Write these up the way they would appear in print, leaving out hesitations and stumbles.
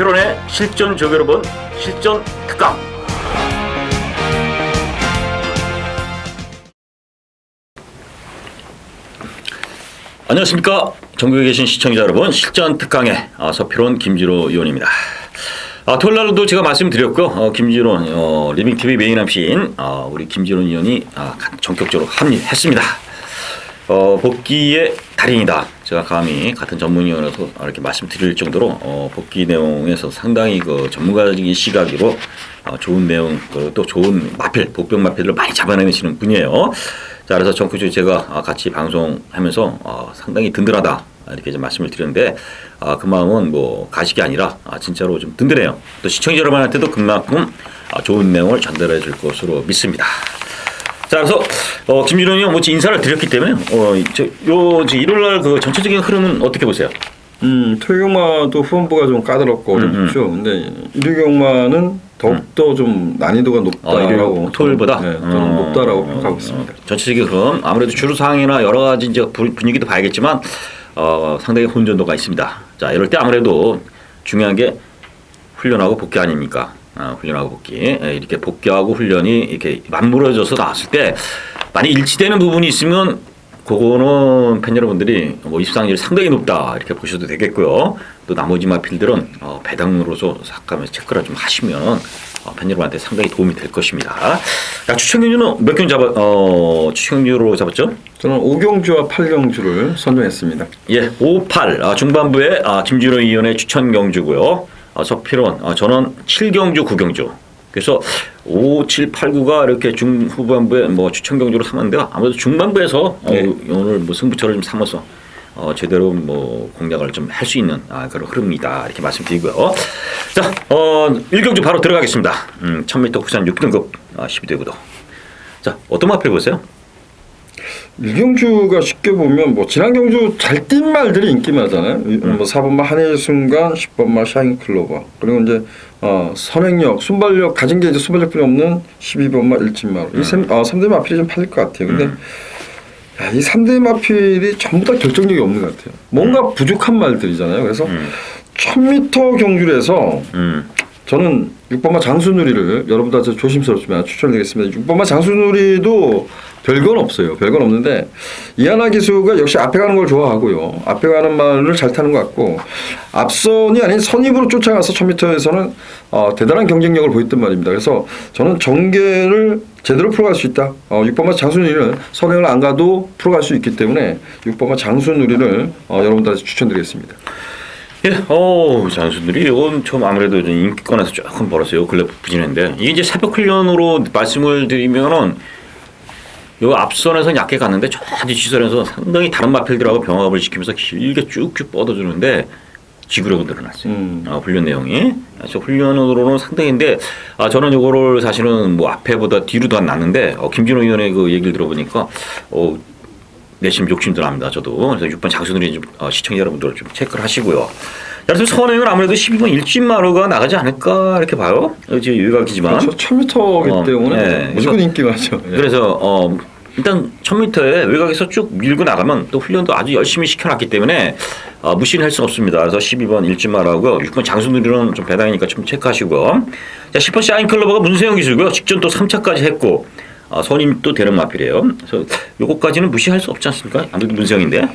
서필원의 실전 조교로본 실전 특강. 안녕하십니까. 전국에 계신 시청자 여러분, 실전 특강의 서필원 김지로 의원입니다. 토요일날도 제가 말씀드렸고, 김지로 리빙TV 메인 MC인 우리 김지로 의원이 전격적으로 합류했습니다. 복귀의 달인이다. 제가 감히 같은 전문위원으로서 이렇게 말씀드릴 정도로 복귀 내용에서 상당히 그 전문가적인 시각으로 좋은 내용, 또 좋은 마필, 복병 마필을 많이 잡아내시는 분이에요. 자, 그래서 전국적으로 제가 같이 방송하면서 상당히 든든하다 이렇게 좀 말씀을 드렸는데, 그 마음은 뭐 가식이 아니라 진짜로 좀 든든해요. 또 시청자 여러분한테도 그만큼 좋은 내용을 전달해 줄 것으로 믿습니다. 자, 그래서 김준호 의원 뭐 인사를 드렸기 때문에 일요일날 그 전체적인 흐름은 어떻게 보세요? 토요경마도 후반부가 좀 까다롭고 어렵죠. 근데 일요경마는 더욱더 좀 난이도가 높다라고 토요일보다 저는 높다라고 평가하고 있습니다. 전체적인 흐름, 아무래도 주루 사항이나 여러 가지 이제 분위기도 봐야겠지만 상당히 혼전도가 있습니다. 자, 이럴 때 아무래도 중요한 게 훈련하고 복귀 아닙니까? 훈련하고 복귀. 이렇게 복귀하고 훈련이 이렇게 맞물어져서 나왔을 때 많이 일치되는 부분이 있으면 그거는 팬 여러분들이 입상률이 상당히 높다 이렇게 보셔도 되겠고요. 또 나머지 마필들은 배당으로서 잠깐 체크를 좀 하시면 팬 여러분한테 상당히 도움이 될 것입니다. 추천경주는 몇 경주 추천경주로 잡았죠? 저는 5경주와 8경주를 선정했습니다. 예, 5, 8 중반부에 김준호 의원의 추천경주고요. 서필원 저는 7경주, 9경주. 그래서 5, 7, 8, 9가 이렇게 중후반부에 뭐 추천 경주로 삼았는데 아무래도 중반부에서 오늘 뭐 승부처를 좀 삼아서 제대로 뭐 공략을 좀 할 수 있는 그런 흐름이다 이렇게 말씀드리고요. 자, 1경주 바로 들어가겠습니다. 1000m 국산 6등급 12대 구도. 자, 어떤 마필 보세요? 1경주가 쉽게 보면 뭐 지난 경주 잘 뛴 말들이 인기마잖아요. 뭐 4번마 한일순간, 10번마 샤인클로버, 그리고 이제 선행력, 순발력 가진 게 이제 순발력뿐이 없는 12번마 일진마루. 이 3대 마필이 좀 팔릴 것 같아요. 근데 이 3대 마필이 전부 다 결정력이 없는 것 같아요. 뭔가 부족한 말들이잖아요. 그래서 1000m 경주에서 저는 6번마 장수누리를 여러분들 조심스럽지만 추천드리겠습니다. 6번마 장수누리도 별건 없어요. 별건 없는데 이하나 기수가 역시 앞에 가는 걸 좋아하고요. 앞에 가는 말을 잘 타는 것 같고, 앞선이 아닌 선입으로 쫓아가서 1000m에서는 대단한 경쟁력을 보였단 말입니다. 그래서 저는 전개를 제대로 풀어갈 수 있다. 6번마 장수누리는 선행을 안 가도 풀어갈 수 있기 때문에 6번마 장수누리를 여러분들한테 추천드리겠습니다. 예, 장수들이 이건 좀 아무래도 인기권에서 조금 벌었어요. 근래 부진했는데 이게 이제 새벽 훈련으로 말씀을 드리면은 요 앞선에서 약게 갔는데 저 뒷시선에서 상당히 다른 마필들하고 병합을 시키면서 길게 쭉쭉 뻗어주는데 지구력은 늘어났어요. 훈련 내용이. 그래서 훈련으로는 상당인데 저는 이거를 사실은 뭐 앞에보다 뒤로도 안 났는데 김진호 의원의 그 얘기를 들어보니까 내심 욕심도 납니다. 저도. 그래서 6번 장수들이 좀 시청자 여러분들 좀 체크를 하시고요. 그래서 선행은 아무래도 12번 일진마루가 나가지 않을까 이렇게 봐요. 이제 외곽이지만. 그렇죠. 1000m이기 때문에 무조건 인기가죠. 그래서 일단 1000m에 외곽에서 쭉 밀고 나가면 또 훈련도 아주 열심히 시켜놨기 때문에 무시는 할 수 없습니다. 그래서 12번 일진마루하고 6번 장수들이는 좀 배당이니까 좀 체크하시고. 자, 10번 샤인클로버가 문세영 기수고요. 직전 또 3차까지 했고. 선임도 되는 마필이에요. 그래서 요거까지는 무시할 수 없지 않습니까? 아무래도 문세영인데.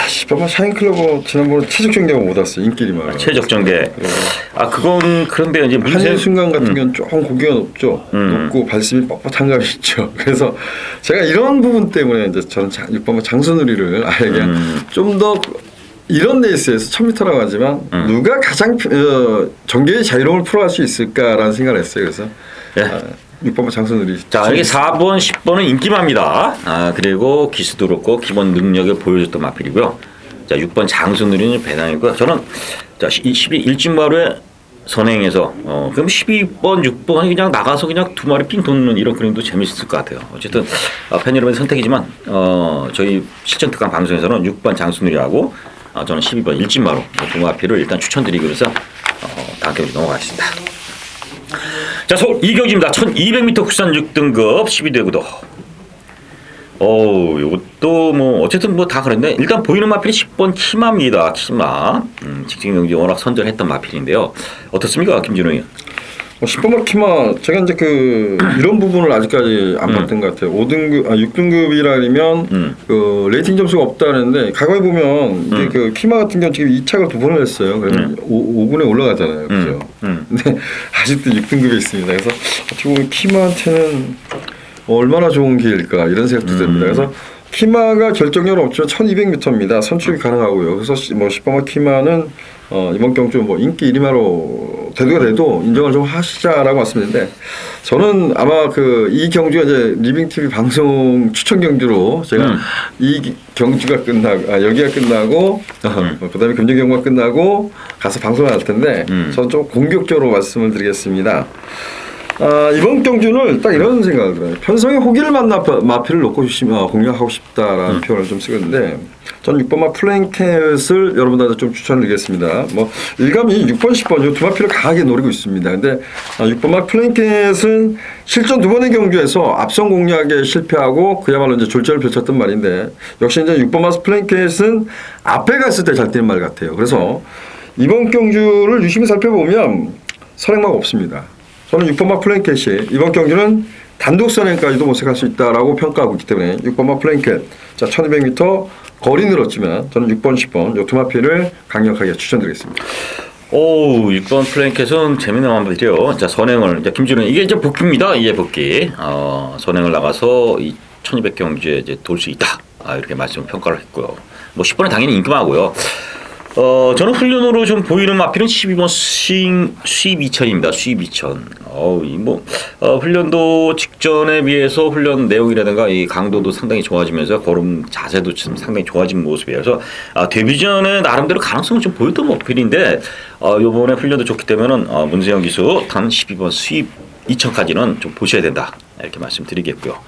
10번마 샤인클로버 지난번에 최적정대가 못 왔어요. 인기리만. 최적정대. 그건 그런데 이제 한일순간 같은 경우는 조금 고기가 높죠. 높고 발심이 뻣뻣한 감이 있죠. 그래서 제가 이런 부분 때문에 이제 저는 6번마 장수누리를 좀 더 이런 레이스에서 1000m라고 하지만 누가 가장 전개의 자유로움을 풀어갈 수 있을까라는 생각을 했어요. 그래서 6번마 장수누리. 자, 여기 4번, 10번은 인기마입니다. 그리고 기수도 그렇고 기본 능력을 보여줬던 마필이고요. 자, 6번 장수누리는 배당이고요. 저는 자, 12 일진마루에 선행해서 그럼 12번, 6번 그냥 나가서 그냥 두 마리 삥 돕는 이런 그림도 재밌을 것 같아요. 어쨌든 팬 여러분의 선택이지만 저희 실전 특강 방송에서는 6번 장수누리하고 저는 12번 일진마루 두 마필을 일단 추천드리고 그래서 다음 경기 넘어가겠습니다. 자, 서울 2경주입니다. 1200m 국산 6등급 12대 구도. 요것도 뭐 어쨌든 뭐 다 그런데 일단 보이는 마필이 10번 키마입니다. 키마. 직진 경주에 워낙 선전했던 마필인데요. 어떻습니까, 김진호 의원? 10번마 키마 제가 이제 그 이런 부분을 아직까지 안 봤던 것 같아요. 6등급이라면 그 레이팅 점수가 없다는데 과거에 보면 이제 그 키마 같은 경우 지금 2착을 2번을 했어요. 그러면 5군에 올라가잖아요. 그렇죠? 근데 아직도 6등급에 있습니다. 그래서 어떻게 보면 키마한테는 얼마나 좋은 기회일까 이런 생각도 듭니다. 그래서 키마가 결정력은 없지만 1200m입니다. 선출이 가능하고요. 그래서 뭐 10번마 키마는 이번 경주 뭐 인기 1위마로 돼도 인정을 좀 하시자라고 말씀드렸는데 저는 아마 그 이 경주가 이제 리빙 TV 방송 추천 경주로 제가 이 경주가 끝나고 여기가 끝나고 그다음에 금정 경주가 끝나고 가서 방송을 할 텐데 저는 좀 공격적으로 말씀을 드리겠습니다. 이번 경주는 딱 이런 생각을 들어요. 편성의 호기를 만나 마필을 놓고 공략하고 싶다라는 표현을 좀 쓰는데 저는 6번마 플랭켓을 여러분들한테 좀 추천드리겠습니다. 뭐 일감이 6번, 10번 이 두 마필을 강하게 노리고 있습니다. 근데 6번마 플랭켓은 실전 두 번의 경주에서 앞선 공략에 실패하고 그야말로 이제 졸전을 펼쳤던 말인데 역시 이제 6번마 플랭켓은 앞에 갔을 때 잘 뛰는 말 같아요. 그래서 이번 경주를 유심히 살펴보면 선행마가 없습니다. 저는 6번마 플랭켓이 이번 경주는 단독 선행까지도 모색할 수 있다라고 평가하고 있기 때문에 6번마 플랭켓 자 1200m 거리 늘었지만 저는 6번, 10번 이 두 마필을 강력하게 추천드리겠습니다. 오, 6번 플랭켓은 재미있는 마필이요. 자 선행을 이제 김준호 이게 이제 복귀입니다. 이게 복귀. 선행을 나가서 이 1200 경주에 이제 돌 수 있다. 이렇게 말씀 평가를 했고요. 뭐 10번은 당연히 인기마고요. 저는 훈련으로 좀 보이는 마필은 12번 수입 2000입니다. 수입 2000. 훈련도 직전에 비해서 훈련 내용이라든가 이 강도도 상당히 좋아지면서 걸음 자세도 좀 상당히 좋아진 모습이어서 데뷔 전에 나름대로 가능성을 좀 보였던 마필인데 이번에 훈련도 좋기 때문에 문세영 기수 단 12번 수입 2000까지는 좀 보셔야 된다. 이렇게 말씀드리겠고요.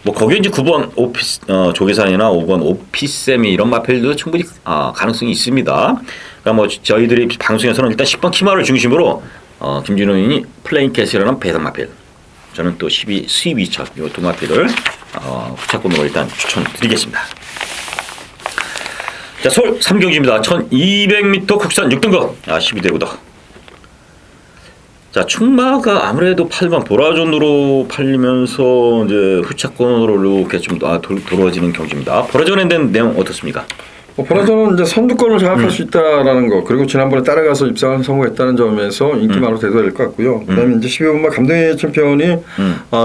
뭐 거기에 이제 9번 조계산이나 5번 오피세미 이런 마필도 충분히 가능성이 있습니다. 그러니까 뭐 저희들이 방송에서는 일단 10번 키마를 중심으로 김진호 의원이 플레인캐스라는 배당 마필, 저는 또 12 수입 2000 이 두 마필을 후차권으로 일단 추천드리겠습니다. 자 서울 3경주입니다. 1200m 국산 6등급 12대 구도. 자 충마가 아무래도 8번 보라존으로 팔리면서 이제 후차권으로 이렇게 좀 돌아지는 경주입니다. 보라존에 대한 내용 어떻습니까? 보라존은 이제 선두권을 장악할 수 있다라는 거 그리고 지난번에 따라가서 입상을 성공했다는 점에서 인기만으로 대도가 될 것 같고요. 그다음에 이제 12번마 감동의 챔피언이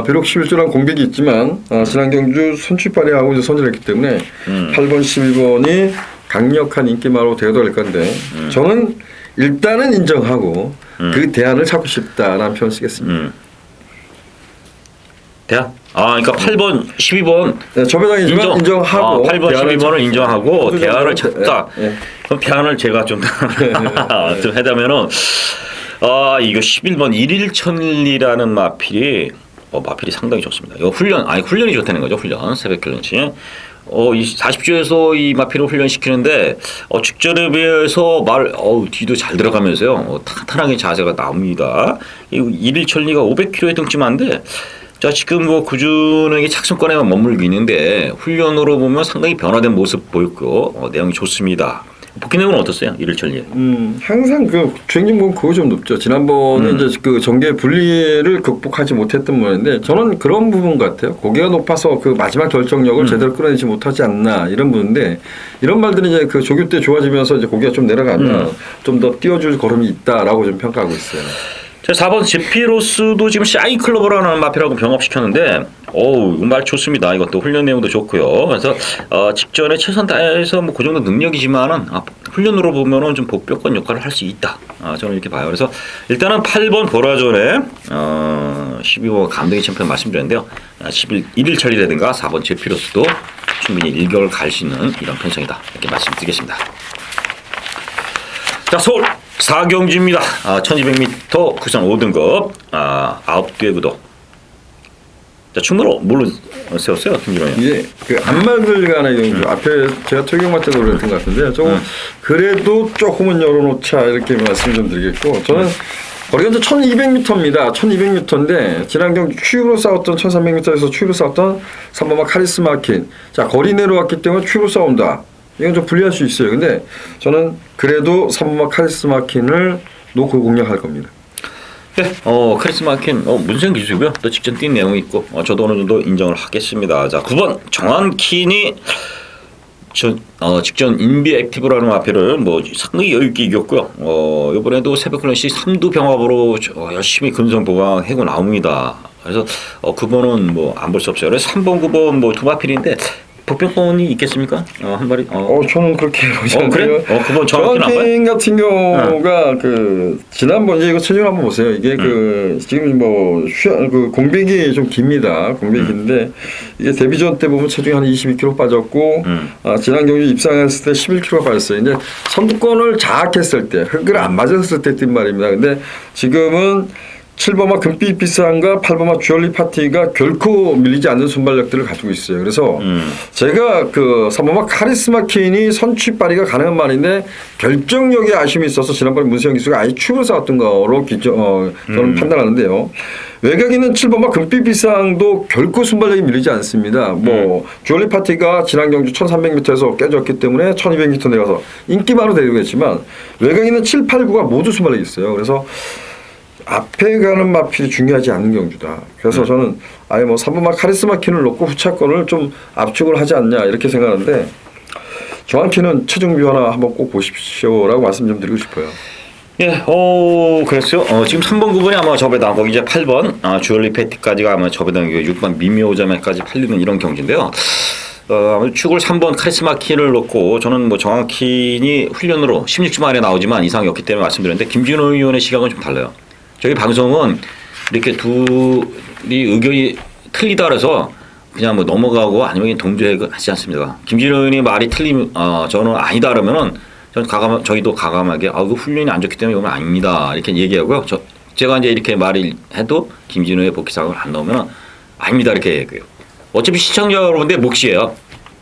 비록 11조란 공백이 있지만 지난 경주 선취 발휘하고 이제 선전했기 때문에 8번, 11번이 강력한 인기만으로 대도가 될 건데 저는 일단은 인정하고 그 대안을 찾고 싶다라는 표현을 쓰겠습니다. 대안? 그러니까 8번, 12번 네, 저배당이지만 인정하고 8번, 12번을 인정하고 대안을 찾다. 그럼 대안을 제가 좀 하자면은 이거 11번 1일천리라는 마필이 상당히 좋습니다. 이거 훈련이 좋다는 거죠. 훈련 새벽 훈련시. 이 40조에서 이 마필을 훈련시키는데 직전에 비해서 뒤도 잘 들어가면서요. 탄탄하게 자세가 나옵니다. 이 1일천리가 500kg의 등치만데 자 지금 뭐 구준에게 착승권에만 머물고 있는데 훈련으로 보면 상당히 변화된 모습 보였고 내용이 좋습니다. 복귀 내용은 어떻어요? 1일천리? 항상 그 주행진 보면 그거 좀 높죠. 지난번에 이제 그 전개 분리를 극복하지 못했던 모양인데 저는 그런 부분 같아요. 고개가 높아서 그 마지막 결정력을 제대로 끌어내지 못하지 않나 이런 부분인데 이런 말들이 이제 그 조교 때 좋아지면서 이제 고개가 좀 내려가면 좀 더 띄워줄 걸음이 있다라고 좀 평가하고 있어요. 자 4번 제피로스도 지금 샤이클로버라는 마필하고 병합시켰는데 말 좋습니다. 이것도 훈련 내용도 좋고요. 그래서 직전에 최선 다해서 뭐 그 정도 능력이지만은 훈련으로 보면은 좀 복병권 역할을 할 수 있다. 저는 이렇게 봐요. 그래서 일단은 8번 보라존에 12번 감독의 챔피언 말씀드렸는데요. 1일철이라든가 4번 제피로스도 충분히 일격을 갈 수 있는 이런 편성이다. 이렇게 말씀드리겠습니다. 자 서울 4경주입니다. 1200m 국산 5등급 9대 구도. 자 충무로 뭘로 세웠어요? 김준호 형. 이게 그 안마들 간의 경주 앞에 제가 토경마 때도 그랬던 것 같은데 조금 그래도 조금은 열어놓자 이렇게 말씀 좀 드리겠고 저는 거리가 이제 1200m입니다. 1200m인데 지난 경주 큐브로 싸웠던 1300m에서 큐브로 싸웠던 3번마 카리스마킨 자 거리 내려왔기 때문에 큐브로 싸운다. 이건 좀 불리할 수 있어요. 근데 저는 그래도 3번마 카리스마킨을 놓고 공략할 겁니다. 네, 카리스마킨 문세영 기수고요. 또 직전 뛴 내용이 있고 저도 어느 정도 인정을 하겠습니다. 자, 9번 정한킨이 직전 인비 액티브라는 마필을 뭐 상당히 여유 있게 이겼고요. 이번에도 새벽 클래시 3두 병합으로 열심히 근성 보강하고 나옵니다. 그래서 9번은 뭐 안 볼 수 없어요. 그래서 3번, 9번 뭐 두 마필인데 복병권이 있겠습니까? 한 마리. 저는 그렇게 보지 않고요. 그래? 그건 정확히 같은 경우가 그 지난번 이제 이거 체중 한번 보세요. 이게 그 지금 뭐 그 공백이 좀 깁니다. 공백이 긴데 이게 데뷔전 때 보면 체중이 한 22kg 빠졌고 지난 경기 입상했을 때 11kg 빠졌어요. 이제 선두권을 장악했을 때 흙을 안 맞았을 때 뛴 말입니다. 근데 지금은 7번마 금빛 비싼과 8번마 주얼리 파티가 결코 밀리지 않는 순발력들을 가지고 있어요. 그래서 제가 그 3번마 카리스마킨이 선취 발휘가 가능한 말인데 결정력에 아쉬움이 있어서 지난번에 문세영 기수가 아예 축으로 쌓았던 거로 저는 판단하는데요. 외곽에 있는 7번마 금빛 비싼도 결코 순발력이 밀리지 않습니다. 뭐 주얼리 파티가 지난 경주 1300m에서 깨졌기 때문에 1200m 내려가서 인기만으로 데리고 했지만 외곽에 있는 7, 8, 9가 모두 순발력이 있어요. 그래서 앞에 가는 마필이 중요하지 않은 경주다. 그래서 저는 아예 뭐 3번마 카리스마킨을 놓고 후차권을 좀 압축을 하지 않냐 이렇게 생각하는데 정확히는 체중 변화 한번 꼭 보십시오라고 말씀 좀 드리고 싶어요. 예, 그랬어요. 지금 3번 9번이 아마 접에다 거기 이제 8번 주얼리 패티까지가 아마 접에다 6번 미미오자매까지 팔리는 이런 경주인데요. 축을 3번 카리스마킨을 놓고 저는 뭐 정확히 훈련으로 16주 만에 나오지만 이상이 없기 때문에 말씀드렸는데 김진호 의원의 시각은 좀 달라요. 저희 방송은 이렇게 둘이 의견이 틀리다 그래서 그냥 뭐 넘어가고 아니면 동조하지 않습니다. 김진호 의원이 말이 틀리면 저는 아니다 그러면은 저는 저희도 가감하게 그 훈련이 안 좋기 때문에 이건 아닙니다 이렇게 얘기하고요. 제가 이제 이렇게 말을 해도 김진호의 복귀사항을 안 나오면 아닙니다 이렇게 얘기해요. 어차피 시청자 여러분들 몫이에요.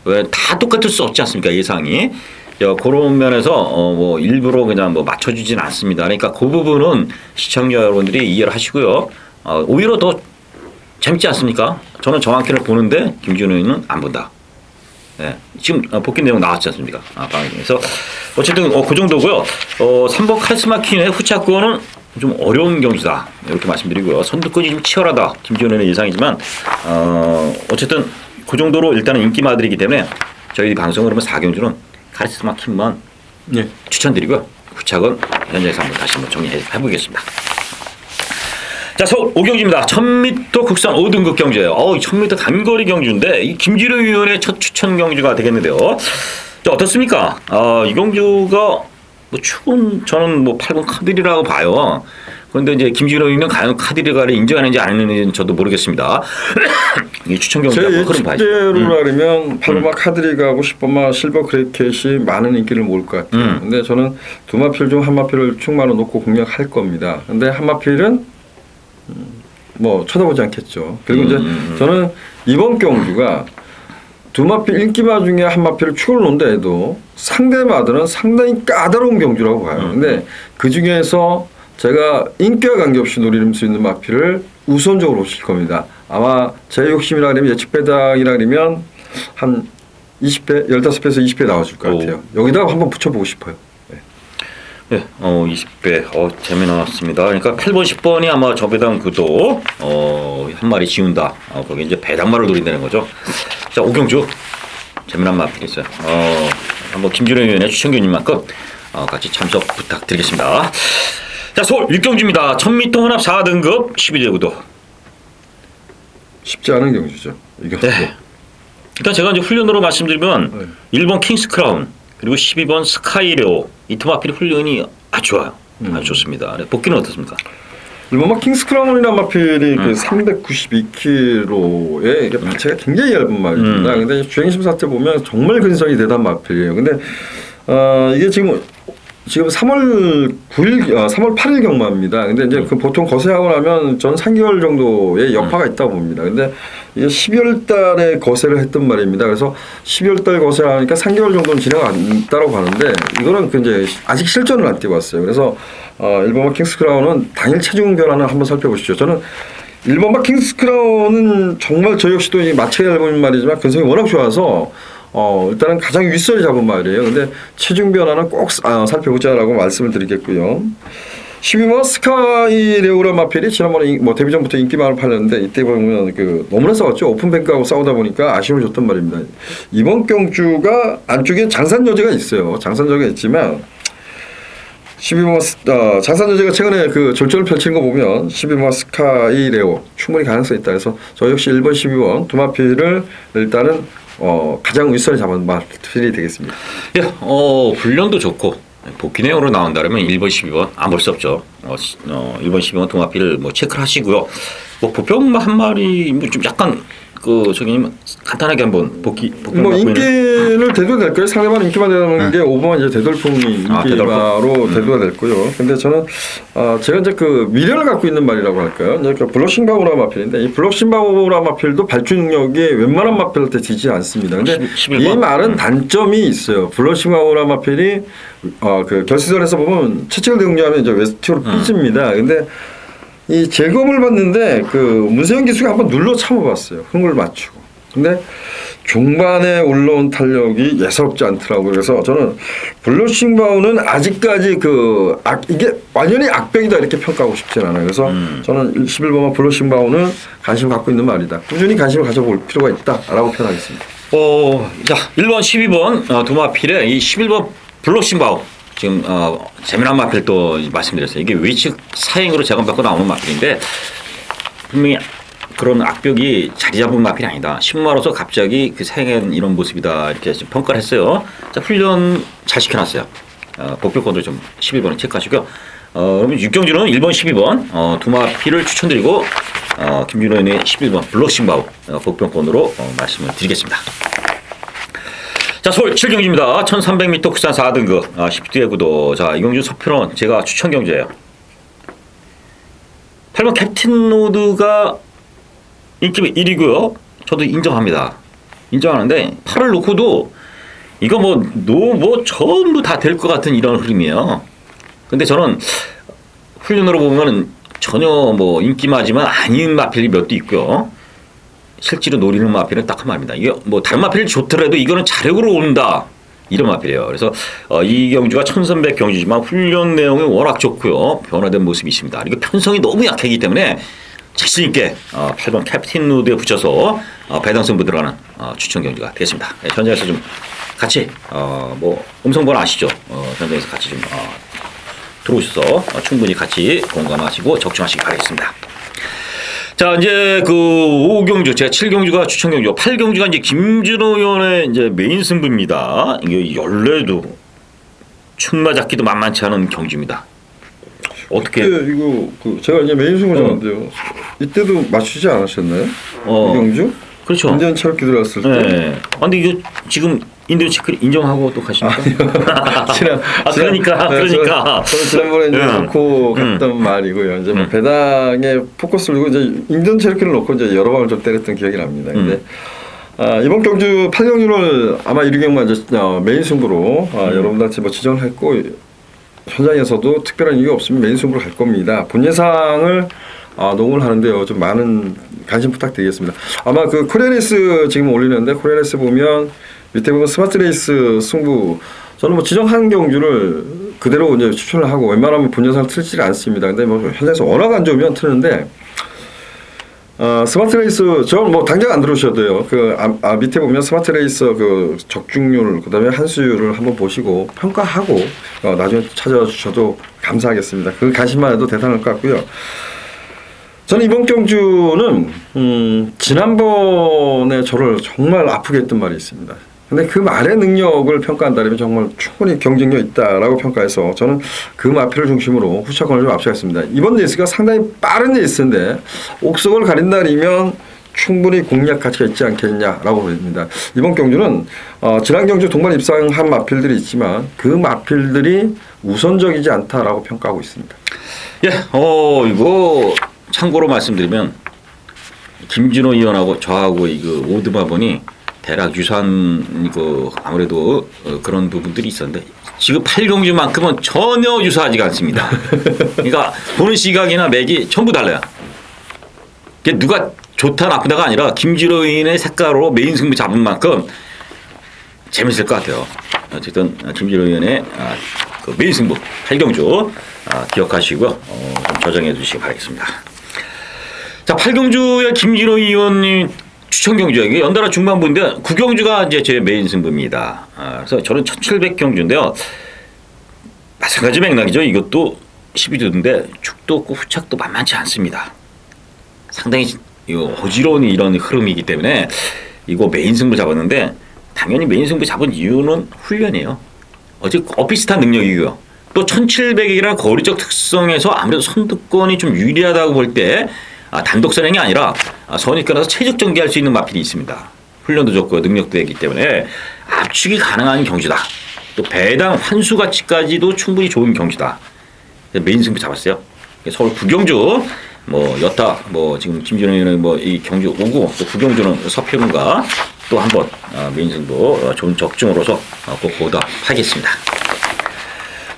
왜 다 똑같을 수 없지 않습니까 예상이. 그런 면에서 뭐 일부러 그냥 뭐 맞춰주진 않습니다. 그러니까 그 부분은 시청자 여러분들이 이해를 하시고요. 오히려 더 재밌지 않습니까? 저는 정확히를 보는데 김준호는 안 본다. 네. 지금 복귀 내용 나왔지 않습니까? 방송에서 어쨌든 그 정도고요. 3번 카리스마킨의 후차권은 좀 어려운 경주다 이렇게 말씀드리고요. 선두권이 좀 치열하다 김준호의 예상이지만 어쨌든 그 정도로 일단은 인기마들이기 때문에 저희 방송을 하면 4경주는 카리스마킨만 추천드리고요. 후착은 현장에서 한번 다시 한번 정리해 보겠습니다. 자, 서울 5경주입니다. 1000m 국산 5등급 경주예요. 1000m 단거리 경주인데 이 김진호 위원의 첫 추천 경주가 되겠는데요. 자, 어떻습니까? 이 경주가 뭐 축은 저는 뭐 8번 카드리라고 봐요. 그런데 이제 김진호 위원은 과연 카드리가를 인정하는지 안 하는지는 저도 모르겠습니다. 이 추천 경주가 제 예측대로 하면 8번마 카드리가하고 10번마 실버 크리켓이 많은 인기를 모을 것 같아요. 근데 저는 두 마필 중 한 마필을 축마로 놓고 공략할 겁니다. 근데 한 마필은 뭐 쳐다보지 않겠죠. 그리고 이제 저는 이번 경주가 두 마필 인기마 중에 한 마필을 축을 놓는다 해도 상대마들은 상당히 까다로운 경주라고 봐요. 근데 그 중에서 제가 인기와 관계없이 노릴 수 있는 마필을 우선적으로 놓칠 겁니다. 아마 제 욕심이라 그러면 예측 배당이라 그러면 한 20배, 15배에서 20배 나와줄 것 같아요. 여기다가 한번 붙여보고 싶어요. 네, 20배, 재미나왔습니다. 그러니까 8번, 10번이 아마 저 배당 구도, 한 마리 지운다. 거기 이제 배당말을 노린다는 거죠. 자, 오경주. 재미난 마필이 있어요. 한번 김준호 의원의 추천교님만큼 같이 참석 부탁드리겠습니다. 자, 서울 6경주입니다. 1000m 혼합 4등급 12대 구도. 쉽지 않은 경주죠. 네. 일단 제가 이제 훈련으로 말씀드리면 1번 킹스 크라운 그리고 12번 스카이레오 이 두 마필 훈련이 아주 좋아요. 아주 좋습니다. 복귀는 어떻습니까? 1번마 킹스 크라운이라는 마필이 그 392kg의 마체가 굉장히 얇은 말입니다. 근데 주행 심사 때 보면 정말 근성이 대단한 마필이에요. 근데 이게 지금 3월 8일 경마입니다. 근데 이제 그 보통 거세하고 나면 전 3개월 정도의 여파가 있다고 봅니다. 근데 이게 12월 달에 거세를 했던 말입니다. 그래서 12월 달 거세하니까 3개월 정도는 지나갔다고 하는데 이거는 이제 아직 실전을 안 뛰고 왔어요. 그래서 1번마 킹스 크라운은 당일 체중 변화는 한번 살펴보시죠. 저는 1번마 킹스 크라운은 정말 저 역시도 이 마체가 얇은 말이지만 근성이 워낙 좋아서 일단은 가장 윗선이 잡은 말이에요. 근데 체중 변화는 꼭 살펴보자라고 말씀을 드리겠고요. 12번 스카이레오라 마필이 지난번에 뭐 데뷔 전부터 인기만을 팔렸는데 이때 보면 너무나 싸웠죠. 오픈뱅크하고 싸우다 보니까 아쉬움을 줬단 말입니다. 이번 경주가 안쪽에 장산 여지가 있어요. 장산 여지가 있지만 12번 장산 여지가 최근에 절정을 펼친 거 보면 12번 스카이레오 충분히 가능성이 있다. 그래서 저 역시 1번 12번 두 마필을 일단은 가장 윗선에 잡은 마필이 되겠습니다. 예, 훈련도 좋고 복귀 내용으로 나온다면 1번, 12번 안 볼 수 없죠. 1번, 12번 동아필을 뭐 체크를 하시고요. 뭐 보병 한 마리 뭐 좀 약간 저기 간단하게 한번 복귀 뭐 인기를 대도 될 거예요. 상대방 인기만 되는 게 5번 이제 대돌풍이 인기바로 대도가 될 거예요. 근데 저는 제가 이제 미련을 갖고 있는 말이라고 할까요? 이제 블러싱바우라 마필인데 이 블러싱바우라 마필도 발주 능력이 웬만한 마필한테 지지 않습니다. 근데 이 말은 단점이 있어요. 블러싱바우라 마필이 결승전에서 보면 채찍을 대응하면 이제 웨스트로 삐집니다. 근데 이 제검을 봤는데 문세영 기수가 한번 눌러 참아봤어요. 흥을 맞추고. 근데 중반에 올라온 탄력이 예사롭지 않더라고요. 그래서 저는 블러싱바우는 아직까지 이게 완전히 악병이다 이렇게 평가하고 싶진 않아요. 그래서 저는 11번만 블러싱바우는 관심을 갖고 있는 말이다. 꾸준히 관심을 가져볼 필요가 있다라고 표현하겠습니다. 자 1번, 12번 두 마필에 이 11번 블러싱바우 지금 재미난 마필 또 말씀드렸어요. 이게 외측 사행으로 재검받고 나오는 마필인데 분명히 그런 악벽이 자리 잡은 마필이 아니다. 신마로서 갑자기 사행한 이런 모습이다 이렇게 좀 평가를 했어요. 자 훈련 잘 시켜놨어요. 복병권도 좀 11번을 체크하시고요. 그러면 6경주는 1번, 12번 두 마필을 추천드리고 김준호의 11번 블러싱바우 복병권으로 말씀을 드리겠습니다. 자, 서울 7경주입니다. 1300m 국산 4등급 10뒤의 구도. 자, 이 경주 서표는 제가 추천 경주예요. 8번 캡틴 로드가 인기 1위고요. 저도 인정합니다. 인정하는데 8을 놓고도 이거 뭐 전부 다 될 것 같은 이런 흐름이에요. 근데 저는 훈련으로 보면 전혀 뭐 인기마지만 아닌 마필이 몇 대 있고요. 실제로 노리는 마필은 딱 한 말입니다. 이게 뭐 다른 마필이 좋더라도 이거는 자력으로 온다. 이런 마필이에요. 그래서 이 경주가 1300 경주지만 훈련 내용이 워낙 좋고요. 변화된 모습이 있습니다. 이거 편성이 너무 약하기 때문에 자신 있게 8번 캡틴 루드에 붙여서 배당승부 들어가는 추천 경주가 되겠습니다. 네, 현장에서 좀 같이 뭐 음성번 아시죠? 현장에서 같이 좀 들어오셔서 충분히 같이 공감하시고 적중하시기 바라겠습니다. 자, 이제 5경주, 제가 7경주가 추천경주, 8경주가 이제 김준호 의원의 이제 메인 승부입니다. 이게 연례도 춘마 잡기도 만만치 않은 경주입니다. 어떻게? 이거 제가 이제 메인 승부 잡았는데요. 이때도 맞추지 않으셨나요? 이 경주? 그렇죠. 인디언 체로키 들어갔을 때. 네. 근데 이거 지금 인디언 체크 인정하고 또 가십니까? 그러니까. 저는 지난번에 이제 놓고 갔던 말이고요. 이제 뭐 배당에 포커스를 두고 이제 인디언 체로키를 놓고 이제 여러 방을 좀 때렸던 기억이 납니다. 근데 이번 경주 8경주를 아마 1위경만 이제 메인 승부로 여러분들한테 뭐 지정을 했고 현장에서도 특별한 이유가 없으면 메인 승부로 갈 겁니다. 본 예상을 녹음을 하는데요. 좀 많은 관심 부탁드리겠습니다. 아마 코리아레이스 지금 올리는데 코리아레이스 보면 밑에 보면 스마트레이스 승부 저는 뭐 지정한 경주를 그대로 이제 추천을 하고 웬만하면 본 예상을 틀지 않습니다. 근데 뭐 현장에서 워낙 안 좋으면 트는데 스마트레이스 저는 뭐 당장 안 들어오셔도 돼요. 밑에 보면 스마트레이스 적중률 그다음에 한수율을 한번 보시고 평가하고 나중에 찾아주셔도 감사하겠습니다. 그 관심만 해도 대단할 것 같고요. 저는 이번 경주는 지난번에 저를 정말 아프게 했던 말이 있습니다. 근데 그 말의 능력을 평가한다면 정말 충분히 경쟁력 있다라고 평가해서 저는 그 마필을 중심으로 후차권을 좀 앞서갔습니다. 이번 레이스가 상당히 빠른 레이스인데 옥석을 가린다면 충분히 공략 가치가 있지 않겠냐라고 보입니다. 이번 경주는 지난 경주 동반 입상한 마필들이 있지만 그 마필들이 우선적이지 않다라고 평가하고 있습니다. 예, 이거 참고로 말씀드리면 김준호 의원하고 저하고 이거 오드바본이 대략 유사한 아무래도 그런 부분들이 있었는데 지금 8경주만큼은 전혀 유사하지가 않습니다. 그러니까 보는 시각이나 맥이 전부 달라요. 이게 누가 좋다 나쁘다가 아니라 김준호 의원의 색깔로 메인 승부 잡은 만큼 재밌을 것 같아요. 어쨌든 김진호 의원의 그 메인 승부 8경주 기억하시고요. 좀 저장해 주시기 바라겠습니다. 자, 8경주의 김진호 의원님 추천 경주요. 이게 연달아 중반부인데 9경주가 이제 제 메인 승부입니다. 그래서 저는 1700경주인데요. 마찬가지 맥락이죠. 이것도 12도인데 축도 없고 후착도 만만치 않습니다. 상당히 어지러운 이런 흐름이기 때문에 이거 메인 승부 잡았는데 당연히 메인 승부 잡은 이유는 훈련이에요. 비슷한 능력이고요. 또 1700이라는 거리적 특성에서 아무래도 선두권이 좀 유리하다고 볼 때 단독 선행이 아니라 선입견에서 최적 전개할 수 있는 마필이 있습니다. 훈련도 좋고 능력도 있기 때문에 압축이 가능한 경주다. 또 배당 환수 가치까지도 충분히 좋은 경주다. 메인 승부 잡았어요. 서울 9경주 여타 지금 김진호 의원은 이 경주 오고 또 9경주는 서평과 또 한번 메인 승부 좋은 적중으로서 꼭 보답하겠습니다.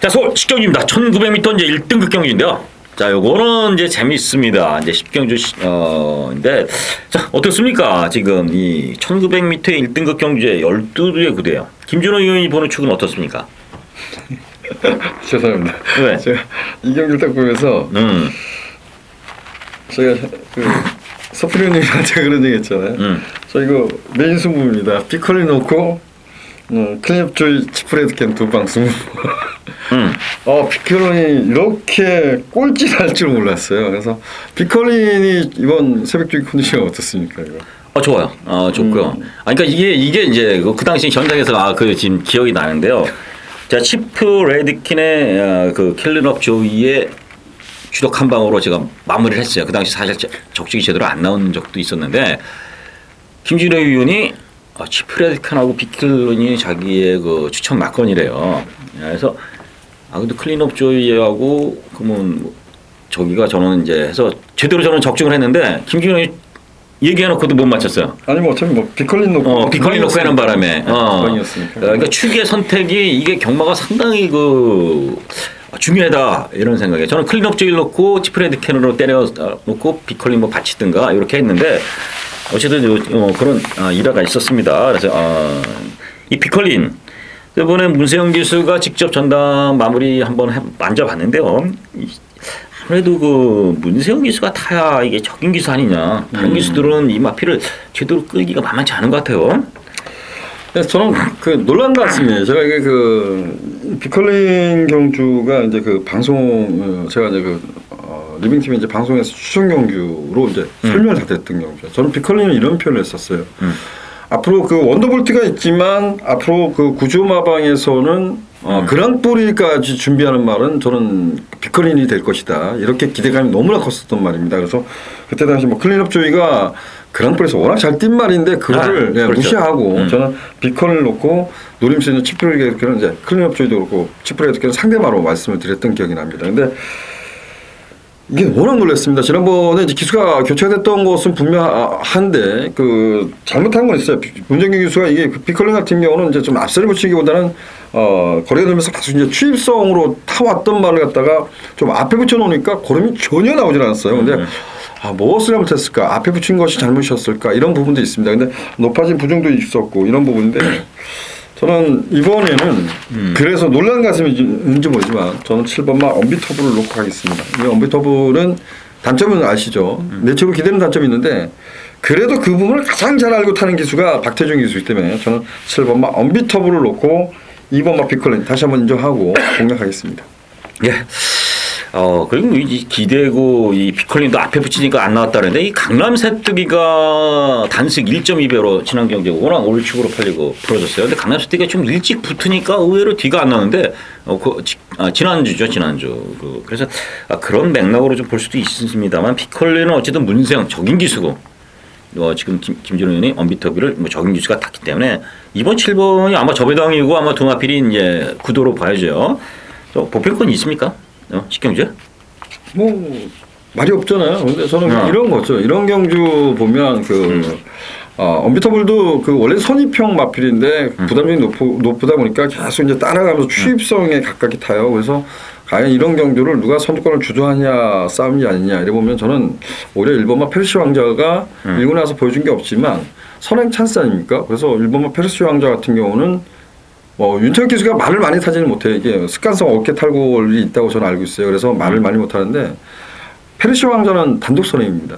자, 서울 10경주입니다. 1900m 이제 1등급 경주인데요. 자, 요거는 이제 재밌습니다. 이제 10경주인데 자, 어떻습니까? 지금 이 1900m의 1등급 경주에 12두의 구대요. 김준호 의원이 보는 축은 어떻습니까? 죄송합니다. 왜? 제가 이 경기를 딱 보면서 제가 서프리오님한테 그런 얘기 했잖아요. 저 이거 메인 승부입니다. 피컬리 놓고 클립 조이 치프레드캔 두방 승부. 피컬린이 이렇게 꼴찌 날 줄 몰랐어요. 그래서 피컬린이 이번 새벽주기 컨디션이 어떻습니까? 이거? 좋아요. 좋고요. 그러니까 이게 이제 그 당시 현장에서 지금 기억이 나는데요. 자, 치프 레드킨의 그 킬린업 조이의 주력 한 방으로 제가 마무리를 했어요. 그 당시 사실 적중이 제대로 안 나온 적도 있었는데 김진호 의원이 치프 레드킨하고 비킬린이 자기의 그 추천 막건이래요. 그래서 근데 클린업 조이하고 그러면 저기가 저는 이제 해서 제대로 저는 적중을 했는데 김진호 의원이 얘기해놓고도 못 맞췄어요. 아니 어차피 비컬린 놓고 비컬린 놓고 하는 바람에 그러니까 축의 선택이 이게 경마가 상당히 중요하다 이런 생각이에요. 저는 클린업 조이를 놓고 치프레드 캔으로 때려 놓고 비컬린 받치든가 이렇게 했는데 어쨌든 그런 일화가 있었습니다. 그래서 이 비컬린 이번에 문세영 기수가 직접 전담 마무리 한번 만져봤는데요. 아무래도 그 문세영 기수가 타야 이게 적인 기수 아니냐. 다른 기수들은 이 마피를 제대로 끌기가 만만치 않은 것 같아요. 그래서 저는 놀란 것 같습니다. 제가 이게 비컬린 경주가 이제 방송 제가 이제 리빙팀이 이제 방송에서 추천 경주로 이제 설명을 다 됐던 경주죠. 저는 비컬린은 이런 표현을 했었어요. 앞으로 원더볼트가 있지만 앞으로 구조마방에서는 그랑프리까지 준비하는 말은 저는 비컬린이 될 것이다. 이렇게 기대감이 너무나 컸었던 말입니다. 그래서 그때 당시 클린업 조이가 그랑프리에서 워낙 잘 뛴 말인데 그거를 그렇죠. 무시하고 저는 비컬린을 놓고 노림수 있는 치프레드캔은 이제 클린업 조이도 그렇고 치프레드캔은 상대마로 말씀을 드렸던 기억이 납니다. 근데 이게 워낙 놀랐습니다. 지난번에 이제 기수가 교체가 됐던 것은 분명한데 잘못한 건 있어요. 문정규 기수가 이게 비컬린 같은 경우는 이제 좀 앞서를 붙이기보다는 거리가 들면서 계속 이제 추입성으로 타왔던 말을 갖다가 좀 앞에 붙여놓으니까 걸음이 전혀 나오질 않았어요. 근데 무엇을 잘못했을까? 앞에 붙인 것이 잘못이었을까? 이런 부분도 있습니다. 근데 높아진 부정도 있었고 이런 부분인데 저는 이번에는 그래서 놀란 가슴인지 모르지만 저는 7번마 언비터블을 놓고 가겠습니다. 이 언비터블은 단점은 아시죠? 내적으로 기대는 단점이 있는데 그래도 그 부분을 가장 잘 알고 타는 기수가 박태준 기수이기 때문에 저는 7번마 언비터블을 놓고 2번마 비컬린 다시 한번 인정하고 공략하겠습니다. 예. 그리고 기대고 이 비컬린도 앞에 붙이니까 안 나왔다는데 이 강남 세뜨기가 단식 1.2배로 지난 경기에 워낙 올축으로 팔리고 풀어졌어요. 근데 강남 세뜨기가 좀 일찍 붙으니까 의외로 뒤가 안 나는데 지난주죠, 지난주. 그래서 그런 맥락으로 좀 볼 수도 있습니다만 비컬린은 어쨌든 문세영 적인 기수고 지금 김진호 의원이 언비터비를 적인 기수가 탔기 때문에 이번 7번이 아마 저배당이고 아마 두마필이 이제 구도로 봐야죠. 보편권이 있습니까? 식경주? 말이 없잖아요. 근데 저는 이런 거죠. 이런 경주 보면 언비터블도 원래 선입형 마필인데 부담이 높다 보니까 계속 이제 따라가면서 추입성에 가깝게 타요. 그래서 과연 이런 경주를 누가 선두권을 주도하냐 싸움이 아니냐 이래 보면 저는 오히려 1번마 펠시 왕자가 밀고 나서 보여준 게 없지만 선행 찬스 아닙니까? 그래서 일본만 페르시아 왕자 같은 경우는 윤태혁 기수가 말을 많이 타지는 못해요. 이게 습관성 어깨 탈골이 있다고 저는 알고 있어요. 그래서 말을 많이 못하는데 페르시아 왕자는 단독 선행입니다.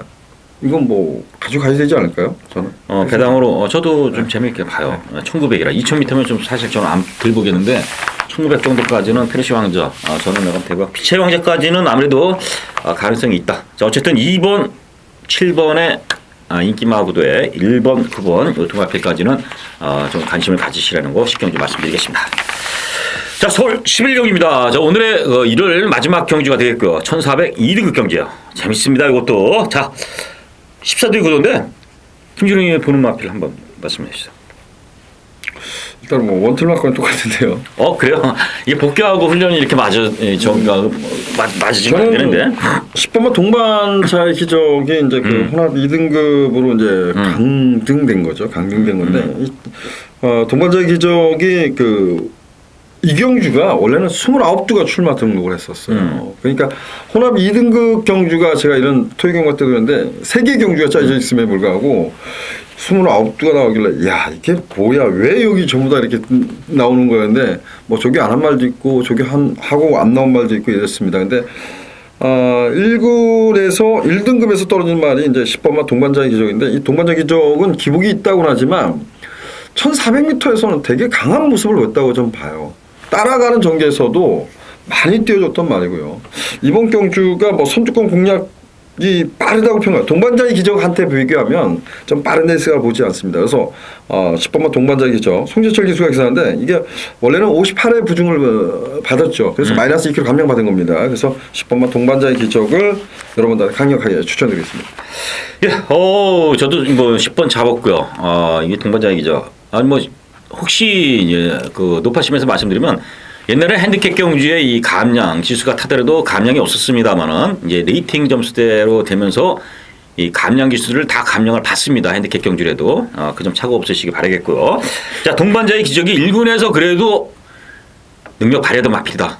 이건 뭐 가져가야 되지 않을까요? 저는. 배당으로 저도 좀 재미있게 봐요. 1900이라 2000m면 좀 사실 저는 덜 보겠는데 1900 정도까지는 페르시아 왕자 저는 내가 대박 피체 왕자까지는 아무래도 가능성이 있다. 자 어쨌든 2번, 7번에 인기마구도의 1번, 9번 이 두 마필까지는 좀 관심을 가지시라는 거 쉽게 좀 말씀드리겠습니다. 자 서울 11경기입니다. 자 오늘의 일요일 마지막 경주가 되겠고요. 1400 2등급 경기예요. 재밌습니다. 이것도 자 14도 구도인데 김준영이 보는 마필 한번 말씀해 주시죠. 일단 뭐 원툴만큼은 똑같은데요. 그래요? 이게 복귀하고 훈련이 이렇게 맞으시면 안 되는데. 10번만 동반자의 기적이 이제 그 혼합 2등급으로 이제 강등된 거죠. 강등된 건데 동반자의 기적이 이경주가 원래는 29두가 출마 등록을 했었어요. 그러니까 혼합 2등급 경주가 제가 이런 토요경과 때 그랬는데 3개 경주가 짜져 있음에 불구하고 29두가 나오길래 야 이게 뭐야 왜 여기 전부 다 이렇게 나오는 거였는데 뭐 저기 안 한 말도 있고 저기 하고 안 나온 말도 있고 이랬습니다. 근데 1군에서 1등급에서 떨어진 말이 이제 10번만 동반자의 기적인데 이 동반자 기적은 기복이 있다고는 하지만 1400m에서는 되게 강한 모습을 보였다고 좀 봐요. 따라가는 전개에서도 많이 뛰어줬던 말이고요. 이번 경주가 뭐 선두권 공략이 빠르다고 평가. 동반자의 기적한테 비교하면 좀 빠른 레이스가 보지 않습니다. 그래서 10번만 동반자의 기적 송재철 기수가 기사인데 이게 원래는 58회 부중을 받았죠. 그래서 마이너스 2kg 감량 받은 겁니다. 그래서 10번만 동반자의 기적을 여러분들 강력하게 추천드리겠습니다. 예, 저도 뭐 10번 잡았고요. 이게 동반자의 기적. 뭐 혹시 높아심에서 말씀드리면 옛날에 핸디캡 경주에 이 감량 지수가 타더라도 감량이 없었습니다만은 이제 레이팅 점수대로 되면서 이 감량 지수를 다 감량을 받습니다. 핸디캡 경주에도 그 점 차고 없으시기 바라겠고요. 자 동반자의 기적이 1군에서 그래도 능력 발휘하던 마필이다.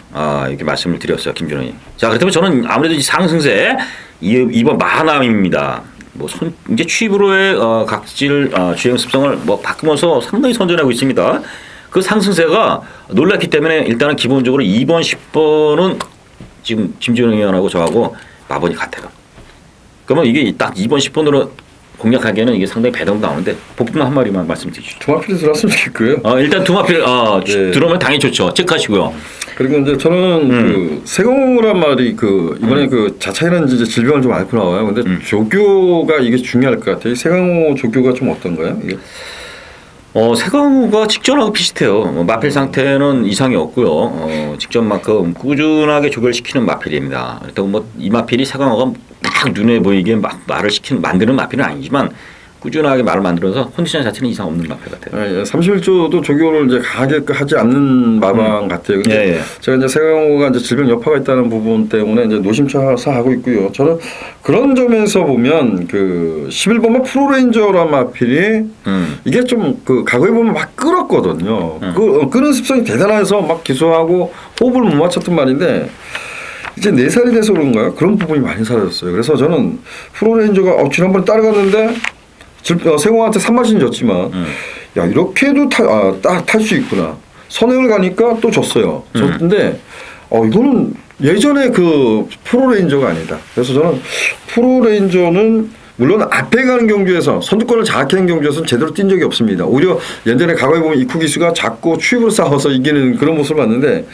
이렇게 말씀을 드렸어요, 김준호님. 자 그렇다면 저는 아무래도 상승세 2번 마하남입니다. 뭐 이제 취입으로의 각질 주행 습성을 뭐 바꾸면서 상당히 선전하고 있습니다. 그 상승세가 놀랐기 때문에 일단은 기본적으로 2번, 10번은 지금 김준영 의원하고 저하고 마번이 같아요. 그러면 이게 딱 2번, 10번으로 공략하기에는 이게 상당히 배당 나오는데 복부만 한 마리만 말씀드리시죠. 두 마필이 들어왔으면 좋겠고요. 일단 두 마필 네. 들어오면 당연히 좋죠. 체크하시고요. 그리고 이제 저는 세공우란 말이 이번에 자차이라는 이제 질병을 좀 앓고 나와요. 근데 조교가 이게 중요할 것 같아요. 세강호 조교가 좀 어떤가요? 이게? 세강호가 직전하고 비슷해요. 마필 상태는 이상이 없고요. 직전만큼 꾸준하게 조결시키는 마필입니다. 그렇다고 뭐 이 마필이 세강호가 막 눈에 보이게 막 말을 만드는 마필은 아니지만 꾸준하게 말을 만들어서 컨디션 자체는 이상 없는 마필 같아요. 31조도 조교를 이제 강하게 하지 않는 마방 같아요. 근데 제가 이제 세강호가 이제 질병 여파가 있다는 부분 때문에 이제 노심초사하고 있고요. 저는 그런 점에서 보면 11번만 프로레인저란 마필이 이게 좀 과거에 보면 막 끌었거든요. 끄는 습성이 대단해서 막 기소하고 호흡을 못 맞췄던 말인데 이제 4살이 돼서 그런가요? 그런 부분이 많이 사라졌어요. 그래서 저는 프로레인저가 지난번에 따라갔는데 세공한테 3마신 졌지만 야 이렇게도 탈 수 있구나. 선행을 가니까 또 졌어요. 졌는데 이거는 예전에 프로레인저가 아니다. 그래서 저는 프로레인저는 물론 앞에 가는 경주에서 선두권을 장악하는 경주에서는 제대로 뛴 적이 없습니다. 오히려 예전에 과거에 보면 이쿠 기수가 작고 추입으로 싸워서 이기는 그런 모습을 봤는데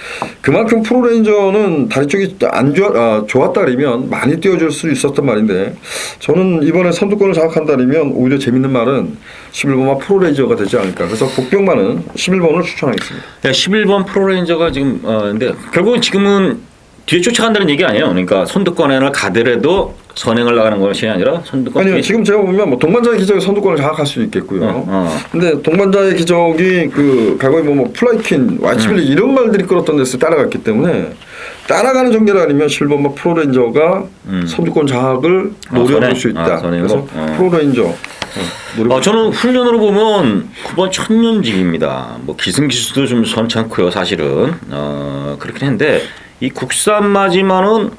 그만큼 프로레인저는 다리 쪽이 좋았다 그러면 많이 뛰어줄 수 있었던 말인데 저는 이번에 선두권을 장악한다면 오히려 재밌는 말은 11번만 프로레인저가 되지 않을까. 그래서 복병만은 11번을 추천하겠습니다. 11번 프로레인저가 지금 근데 결국은 지금은 뒤에 쫓아간다는 얘기 아니에요. 그러니까 선두권에 가더라도 선행을 나가는 것이 아니라 선두권. 아니요. 지금 제가 보면 뭐 동반자의 기적이 선두권을 장악할 수도 있겠고요. 근데 동반자의 기적이 과거에 뭐 플라이킨, 와이치빌리 이런 말들이 끌었던 데서 따라갔기 때문에 따라가는 전개가 아니면 11번만 프로레인저가 선두권 장악을 노려볼 수 있다. 그래서 프로레인저. 저는 훈련으로 보면 9번 천년직입니다. 뭐 기승기수도 좀 선찮고요. 사실은 그렇긴 한데 이 국산마지만은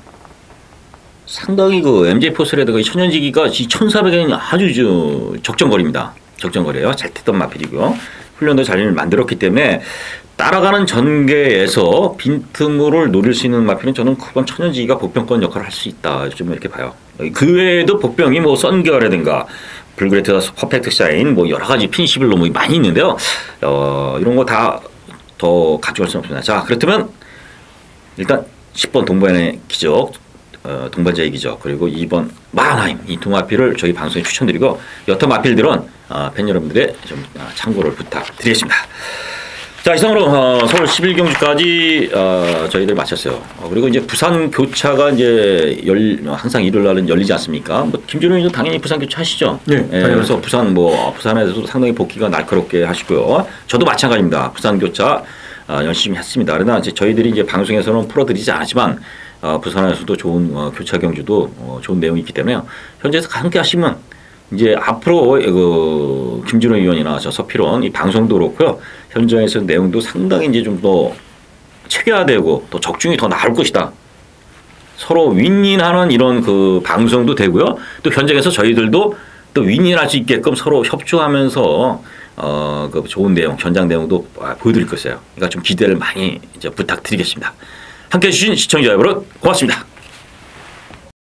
상당히 MJ 포스레드가 이 천연지기가 이 1400엔 아주 적정거리입니다. 적정거리예요. 잘 뛰던 마필이고요. 훈련도 잘 만들었기 때문에 따라가는 전개에서 빈틈을 노릴 수 있는 마필은 저는 그번 천연지기가 복병권 역할을 할 수 있다. 좀 이렇게 봐요. 그 외에도 복병이 뭐 썬겨라든가 불그레트 퍼펙트 샤인 뭐 여러 가지 핀시블 뭐 많이 있는데요. 이런 거 다 더 가져갈 수는 없습니다. 자, 그렇다면 일단 10번 동반의 기적, 동반자의 기적, 그리고 2번 마하나임 이 두 마필을 저희 방송에 추천드리고 여타 마필들은 팬 여러분들의 좀 참고를 부탁드리겠습니다. 자, 이상으로 서울 11경주까지 저희들 마쳤어요. 그리고 이제 부산 교차가 이제 항상 일요일 날은 열리지 않습니까? 뭐 김준호 의원도 당연히 부산 교차하시죠. 네. 그래서 부산에서도 상당히 복귀가 날카롭게 하시고요. 저도 마찬가지입니다. 부산 교차 열심히 했습니다. 그러나 이제 저희들이 이제 방송에서는 풀어드리지 않았지만 부산에서도 좋은 교차 경주도 좋은 내용이 있기 때문에 현재에서 함께 하시면 이제 앞으로 그 김준호 의원이나 저 서필원 이 방송도 그렇고요. 현장에서 내용도 상당히 이제 좀 더 체계화되고 또 적중이 더 나을 것이다. 서로 윈윈하는 이런 그 방송도 되고요. 또 현장에서 저희들도 또 윈윈할 수 있게끔 서로 협조하면서 그 좋은 내용, 현장 내용도 보여드릴 것이에요. 그러니까 좀 기대를 많이 이제 부탁드리겠습니다. 함께해 주신 시청자 여러분 고맙습니다.